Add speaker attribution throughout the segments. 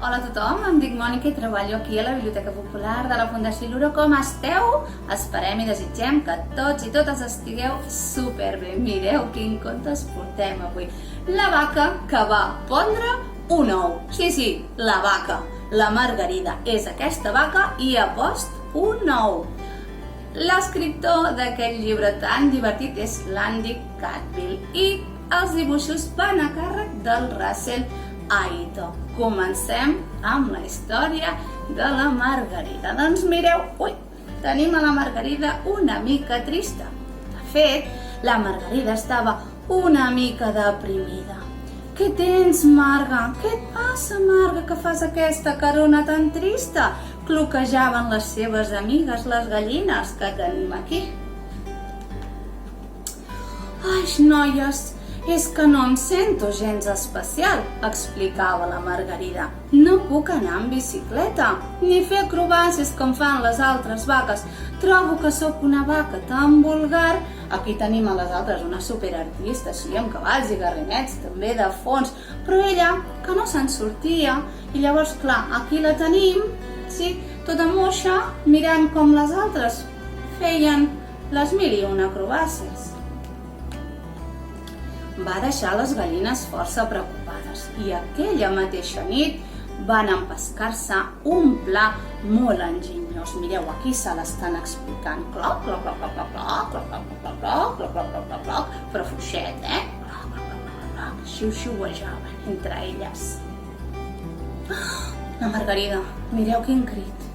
Speaker 1: Hola a tothom, em dic Mònica i treballo aquí a la Biblioteca Popular de la Fundació Iluro. Com esteu? Esperem i desitgem que tots i totes estigueu superbé. Mireu quin conte us portem avui. La vaca que va pondre un ou. Sí, la vaca. La Margarida és aquesta vaca i ha post un ou. L'escriptor d'aquest llibre tan divertit és l'Andy Catvill i els dibuixos van a càrrec del Russell Aito. Comencem amb la història de la Margarida. Doncs mireu, tenim a la Margarida una mica trista. De fet, la Margarida estava una mica deprimida. Què tens, Marga? Què et passa, Marga, que fas aquesta carona tan trista? Cloquejaven les seves amigues, les gallines que tenim aquí. Ai, noies, és que no em sento gens especial, explicava la Margarida. No puc anar amb bicicleta, ni fer acrobàcies com fan les altres vaques. Trobo que sóc una vaca tan vulgar. Aquí tenim a les altres una superartista, així amb cavalls i garrinets, també de fons. Però ella, que no se'n sortia, i llavors, clar, aquí la tenim, sí, tota moixa, mirant com les altres feien les mil i una acrobàcies. Va deixar les gallines força preocupades i aquella mateixa nit van empescar-se un pla molt enginyós. Mireu, aquí se l'estan explicant. Cloc, cloc, cloc, cloc, cloc, cloc, cloc, cloc, cloc, cloc, cloc, cloc, cloc, cloc, cloc, però fluixet, Cloc, cloc, cloc, cloc, cloc, xiu-xiuejaven entre elles. La Margarida, mireu quin crit.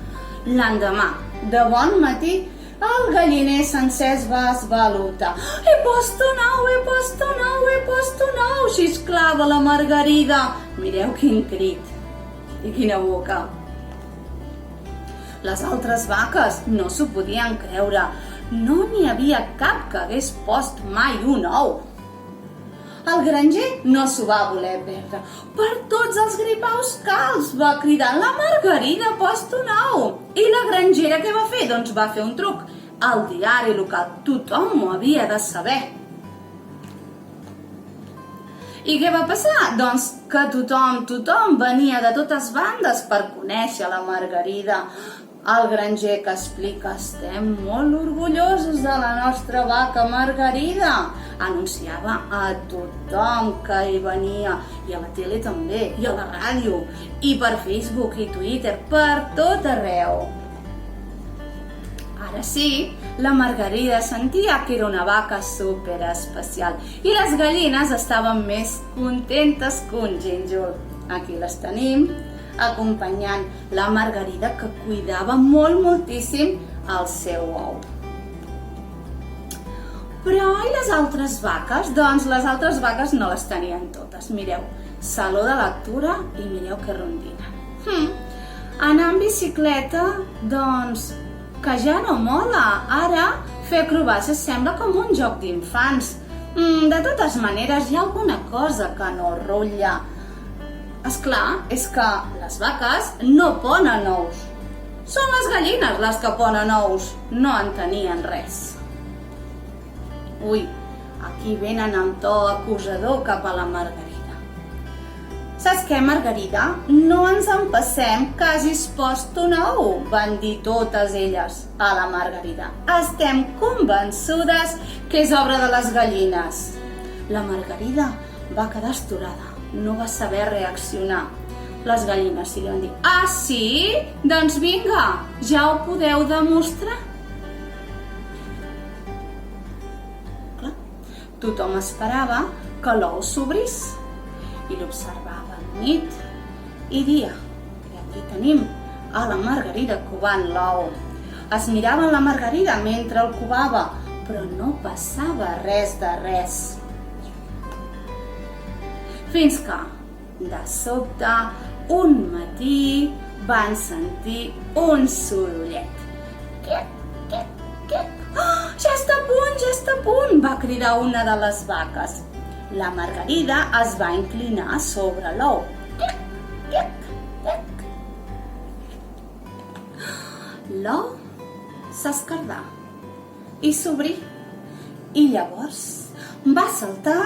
Speaker 1: L'endemà, de bon matí, el galliner sencer es va esvalotar. He post un ou, he post un ou, he post un ou, xisclava la Margarida. Mireu quin crit i quina boca. Les altres vaques no s'ho podien creure. No n'hi havia cap que hagués post mai un ou. El granger no s'ho va voler perdre. Per tots els gripaus calç, va cridar, la Margarida ha post un ou. I la grangera què va fer? Doncs va fer un truc. Al diari local, tothom ho havia de saber. I què va passar? Doncs que tothom venia de totes bandes per conèixer la Margarida. El granger que explica, estem molt orgullosos de la nostra vaca Margarida. Anunciava a tothom que hi venia, i a la tele també, i a la ràdio, i per Facebook i Twitter, per tot arreu. Ara sí, la Margarida sentia que era una vaca superespecial i les gallines estaven més contentes que un gínjol. Aquí les tenim, acompanyant la Margarida, que cuidava moltíssim el seu ou. Però i les altres vaques? Doncs les altres vaques no les tenien totes. Mireu, saló de lectura i mireu que rondina. Anar amb bicicleta, doncs, que ja no mola. Ara fer acrobàcies sembla com un joc d'infants. De totes maneres, hi ha alguna cosa que no rutlla. Esclar, és que les vaques no ponen ous. Són les gallines les que ponen ous. No en tenien res. Aquí venen amb to acusador cap a la Margarida. Saps què, Margarida? No ens empassem, que hagis post un ou, van dir totes elles a la Margarida. Estem convençudes que és obra de les gallines. La Margarida va quedar astorada, no va saber reaccionar. Les gallines li van dir, ah, sí? Doncs vinga, ja ho podeu demostrar. Clar, tothom esperava que l'ou s'obrís i l'observava nit i dia. I aquí tenim a la Margarida covant l'ou. Es miraven la Margarida mentre el covava, però no passava res de res. Fins que, de sobte, un matí van sentir un sorollet. Quec, quec, quec. Oh, ja està a punt, va cridar una de les vaques. La Margarida es va inclinar sobre l'ou. Quec, quec, quec. L'ou s'escardà i s'obrí. I llavors va saltar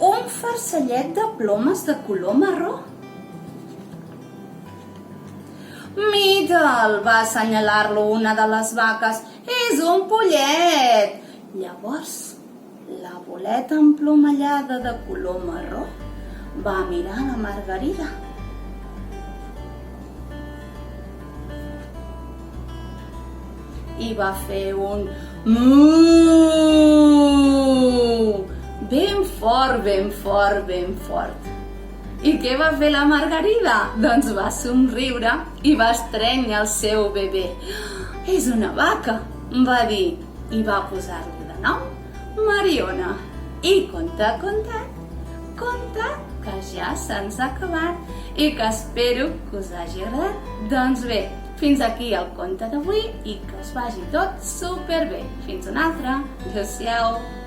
Speaker 1: un farcellet de plomes de color marró. Mira'l, va assenyalar-lo una de les vaques, és un pollet. Llavors, la boleta emplomallada de color marró va mirar la Margarida. I va fer un muuu, ben fort, ben fort, ben fort. I què va fer la Margarida? Doncs va somriure i va estrènyer el seu bebè. És una vaca, va dir, i va posar-li de nom Mariona. I conta, que ja se'ns ha acabat i que espero que us hagi agradat. Doncs bé, fins aquí el conte d'avui i que us vagi tot superbé. Fins una altra. Adéu-siau.